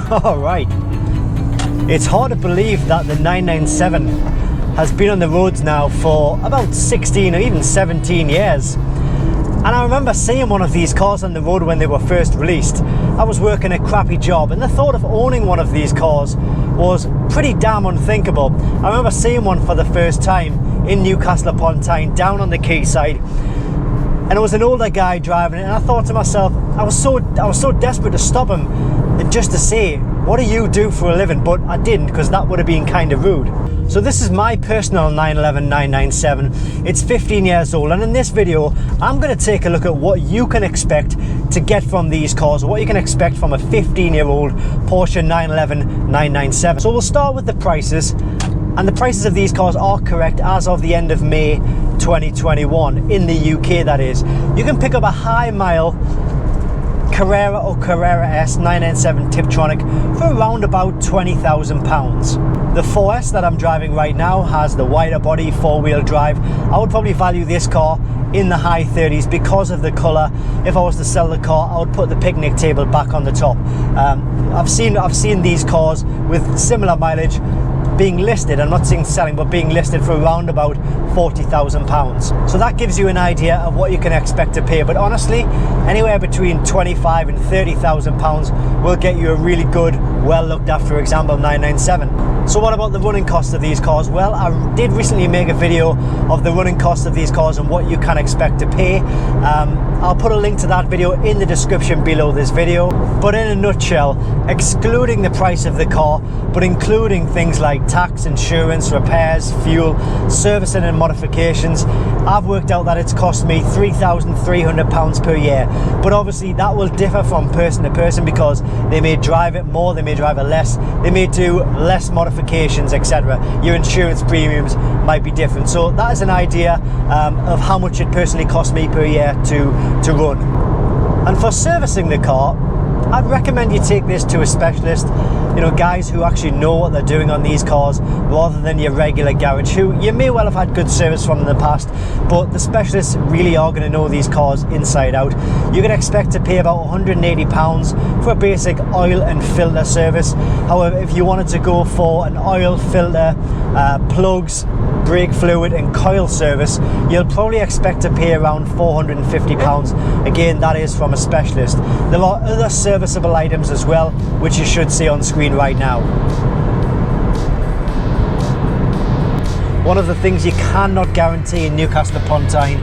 All right. It's hard to believe that the 997 has been on the roads now for about 16 or even 17 years. And I remember seeing one of these cars on the road when they were first released. I was working a crappy job and the thought of owning one of these cars was pretty damn unthinkable. I remember seeing one for the first time in Newcastle upon Tyne, down on the quayside. And it was an older guy driving it, and I thought to myself, I was so desperate to stop him and just to say, what do you do for a living? But I didn't, because that would have been kind of rude. So this is my personal 911 997. It's 15 years old, and in this video I'm going to take a look at what you can expect to get from these cars, what you can expect from a 15-year-old Porsche 911 997. So we'll start with the prices, and the prices of these cars are correct as of the end of May 2021 in the UK, that is. You can pick up a high mile Carrera or Carrera S 997 Tiptronic for around about £20,000. The 4S that I'm driving right now has the wider body, four-wheel drive. I would probably value this car in the high 30s because of the colour. If I was to sell the car, I would put the picnic table back on the top. I've seen these cars with similar mileage being listed, I'm not saying selling, but being listed for around about £40,000. So that gives you an idea of what you can expect to pay. But honestly, anywhere between £25,000 and £30,000 will get you a really good, well looked after example 997. So what about the running cost of these cars? Well, I did recently make a video of the running cost of these cars and what you can expect to pay. I'll put a link to that video in the description below this video. But in a nutshell, excluding the price of the car, but including things like tax, insurance, repairs, fuel, servicing and modifications, I've worked out that it's cost me £3,300 per year. But obviously that will differ from person to person because they may drive it more, they may drive it less, they may do less modifications, etc. Your insurance premiums might be different. So that is an idea of how much it personally costs me per year to run. And for servicing the car, I'd recommend you take this to a specialist, you know, guys who actually know what they're doing on these cars rather than your regular garage who you may well have had good service from in the past, but the specialists really are going to know these cars inside out. You can expect to pay about £180 for a basic oil and filter service. However, if you wanted to go for an oil, filter, plugs, brake fluid and coil service, you'll probably expect to pay around £450. Again, that is from a specialist. There are other serviceable items as well, which you should see on screen right now. One of the things you cannot guarantee in Newcastle upon Tyne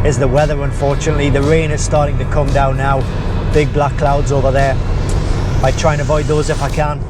is the weather, unfortunately. The rain is starting to come down now. Big black clouds over there. I try and avoid those if I can.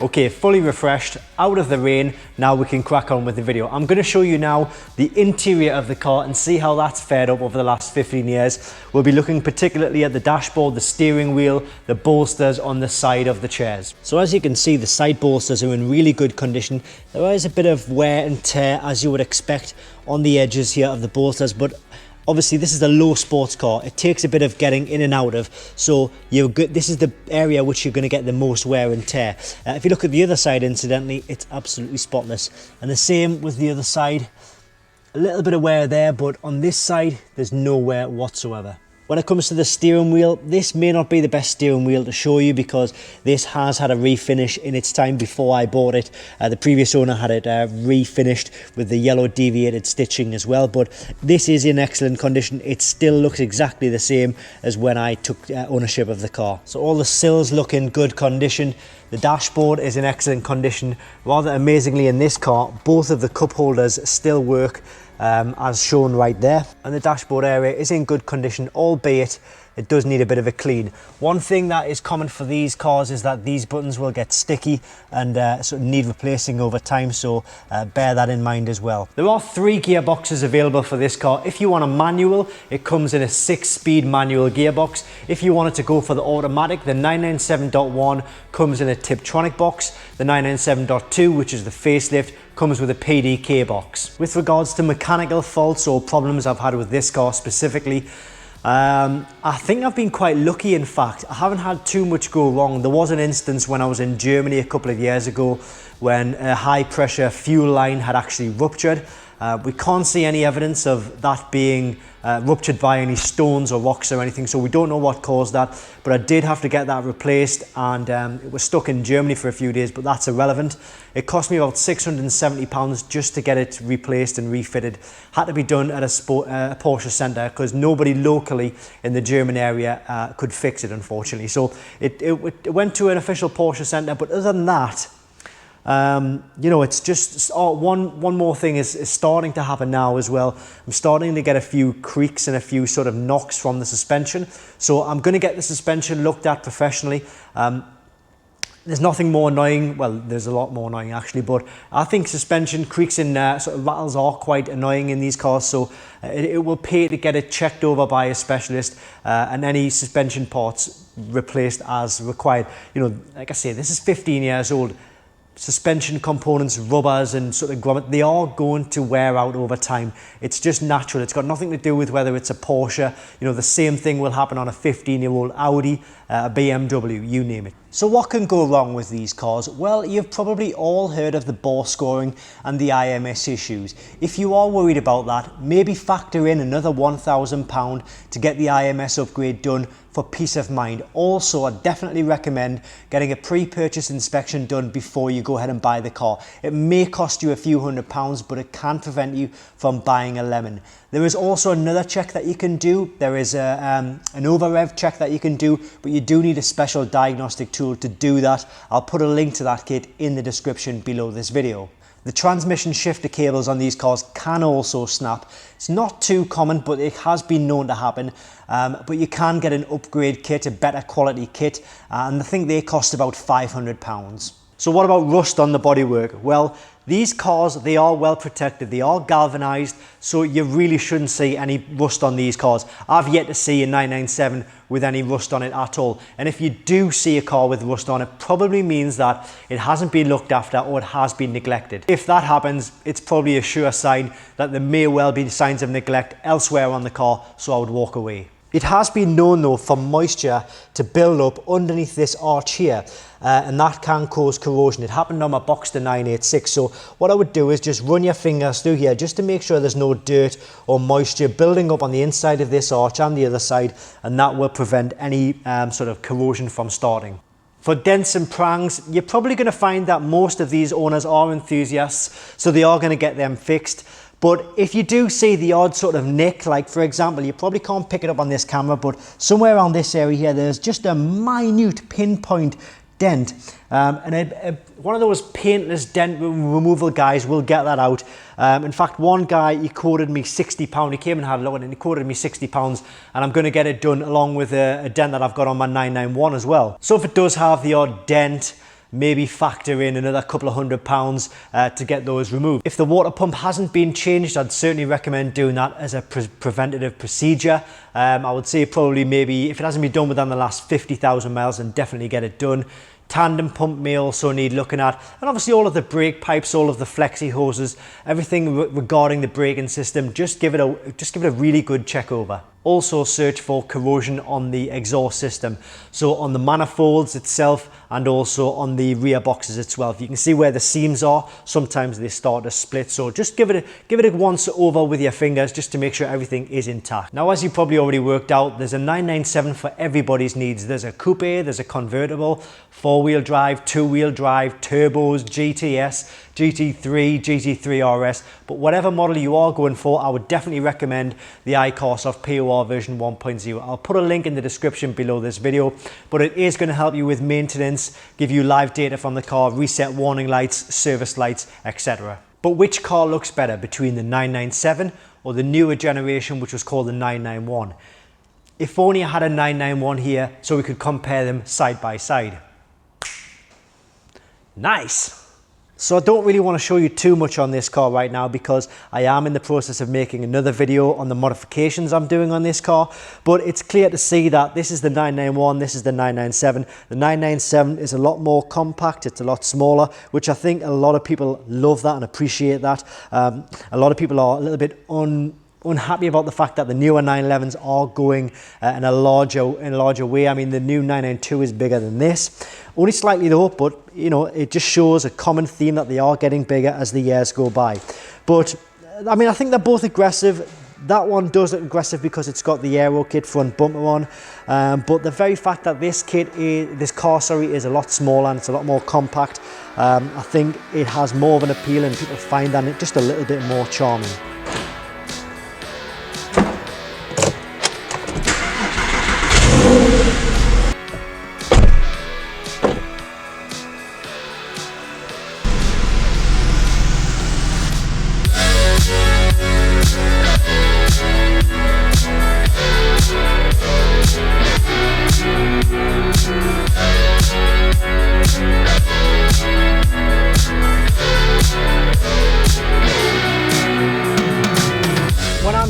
Okay, fully refreshed, out of the rain, now we can crack on with the video. I'm going to show you now the interior of the car and see how that's fared up over the last 15 years. We'll be looking particularly at the dashboard, the steering wheel, the bolsters on the side of the chairs. So as you can see, the side bolsters are in really good condition. There is a bit of wear and tear as you would expect on the edges here of the bolsters, but obviously this is a low sports car. It takes a bit of getting in and out of, so this is the area which you're going to get the most wear and tear. If you look at the other side, incidentally, it's absolutely spotless, and the same with the other side. A little bit of wear there, but on this side there's no wear whatsoever. When it comes to the steering wheel, this may not be the best steering wheel to show you because this has had a refinish in its time before I bought it. The previous owner had it refinished with the yellow deviated stitching as well, but this is in excellent condition. It still looks exactly the same as when I took ownership of the car. So all the sills look in good condition. The dashboard is in excellent condition. Rather amazingly in this car, both of the cup holders still work as shown right there, and the dashboard area is in good condition, albeit it does need a bit of a clean. One thing that is common for these cars is that these buttons will get sticky and sort of need replacing over time, so bear that in mind as well. There are 3 gearboxes available for this car. If you want a manual, it comes in a 6-speed manual gearbox. If you wanted to go for the automatic, the 997.1 comes in a Tiptronic box. The 997.2, which is the facelift, comes with a PDK box. With regards to mechanical faults or problems I've had with this car specifically, I think I've been quite lucky, in fact. I haven't had too much go wrong. There was an instance when I was in Germany a couple of years ago when a high pressure fuel line had actually ruptured. We can't see any evidence of that being ruptured by any stones or rocks or anything, so we don't know what caused that, but I did have to get that replaced, and it was stuck in Germany for a few days, but that's irrelevant. It cost me about £670 just to get it replaced and refitted. Had to be done at a Porsche centre because nobody locally in the German area could fix it, unfortunately. So it went to an official Porsche centre, but other than that, you know, it's just one more thing is starting to happen now as well. I'm starting to get a few creaks and a few sort of knocks from the suspension, so I'm going to get the suspension looked at professionally. There's nothing more annoying, well, there's a lot more annoying actually, but I think suspension creaks and sort of rattles are quite annoying in these cars, so it will pay to get it checked over by a specialist and any suspension parts replaced as required. You know, like I say, this is 15 years old. Suspension components, rubbers and sort of grommet, they are going to wear out over time. It's just natural. It's got nothing to do with whether it's a Porsche. You know, the same thing will happen on a 15-year-old Audi, a BMW, you name it. So what can go wrong with these cars? Well, you've probably all heard of the bore scoring and the IMS issues. If you are worried about that, maybe factor in another £1,000 to get the IMS upgrade done for peace of mind. Also, I definitely recommend getting a pre-purchase inspection done before you go ahead and buy the car. It may cost you a few £100s, but it can prevent you from buying a lemon. There is also another check that you can do. There is an over-rev check that you can do, but you do need a special diagnostic tool to do that. I'll put a link to that kit in the description below this video. The transmission shifter cables on these cars can also snap. It's not too common, but it has been known to happen. But you can get an upgrade kit, a better quality kit, and I think they cost about £500. So what about rust on the bodywork? Well, these cars, they are well protected, they are galvanized, so you really shouldn't see any rust on these cars. I've yet to see a 997 with any rust on it at all. And if you do see a car with rust on it, probably means that it hasn't been looked after or it has been neglected. If that happens, it's probably a sure sign that there may well be signs of neglect elsewhere on the car, so I would walk away. It has been known though for moisture to build up underneath this arch here, and that can cause corrosion. It happened on my Boxster 986, so what I would do is just run your fingers through here just to make sure there's no dirt or moisture building up on the inside of this arch and the other side, and that will prevent any sort of corrosion from starting. For dents and prangs, you're probably going to find that most of these owners are enthusiasts, so they are going to get them fixed. But if you do see the odd sort of nick, like for example, you probably can't pick it up on this camera, but somewhere around this area here, there's just a minute pinpoint dent. One of those paintless dent removal guys will get that out. In fact, one guy, he quoted me £60. He came and had a look at it and he quoted me £60, and I'm going to get it done along with a dent that I've got on my 991 as well. So if it does have the odd dent, maybe factor in another couple of £100 to get those removed. If the water pump hasn't been changed, I'd certainly recommend doing that as a preventative procedure. I would say probably maybe if it hasn't been done within the last 50,000 miles, then definitely get it done. Tandem pump may also need looking at, and obviously all of the brake pipes, all of the flexi hoses, everything regarding the braking system, just give it a really good check over. Also search for corrosion on the exhaust system, so on the manifolds itself and also on the rear boxes itself. You can see where the seams are, sometimes they start to split, so just give it a once over with your fingers just to make sure everything is intact. Now, as you probably already worked out, there's a 997 for everybody's needs. There's a coupe, there's a convertible, four-wheel drive, two-wheel drive, turbos, GTS, GT3, GT3 RS, but whatever model you are going for, I would definitely recommend the iCarSoft POR version 1.0. I'll put a link in the description below this video, but it is going to help you with maintenance, give you live data from the car, reset warning lights, service lights, etc. But which car looks better between the 997 or the newer generation, which was called the 991? If only I had a 991 here so we could compare them side by side. Nice! So I don't really want to show you too much on this car right now because I am in the process of making another video on the modifications I'm doing on this car, but it's clear to see that this is the 991, this is the 997. The 997 is a lot more compact, it's a lot smaller, which I think a lot of people love that and appreciate that. A lot of people are a little bit unhappy about the fact that the newer 911s are going in a larger way. I mean, the new 992 is bigger than this, only slightly though, but you know, it just shows a common theme that they are getting bigger as the years go by. But I mean, I think they're both aggressive. That one does look aggressive because it's got the aero kit front bumper on, but the very fact that this car is a lot smaller and it's a lot more compact, I think it has more of an appeal and people find that just a little bit more charming.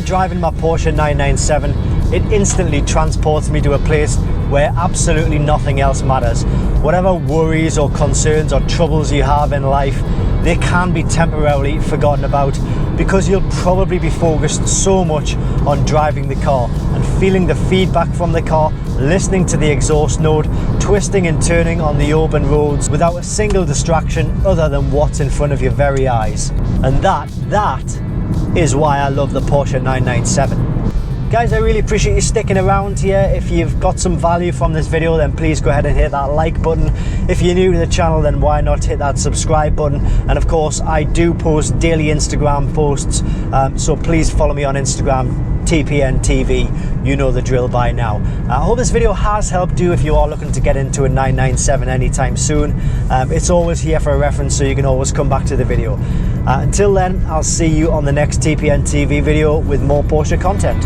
Driving my Porsche 997, it instantly transports me to a place where absolutely nothing else matters. Whatever worries or concerns or troubles you have in life, they can be temporarily forgotten about because you'll probably be focused so much on driving the car and feeling the feedback from the car, listening to the exhaust note, twisting and turning on the open roads without a single distraction other than what's in front of your very eyes. And that is why I love the Porsche 997. Guys, I really appreciate you sticking around here. If you've got some value from this video, then please go ahead and hit that like button. If you're new to the channel, then why not hit that subscribe button? And of course, I do post daily Instagram posts, so please follow me on Instagram, TPN TV. You know the drill by now. I hope this video has helped you if you are looking to get into a 997 anytime soon. It's always here for a reference, so you can always come back to the video. Until then, I'll see you on the next TPN TV video with more Porsche content.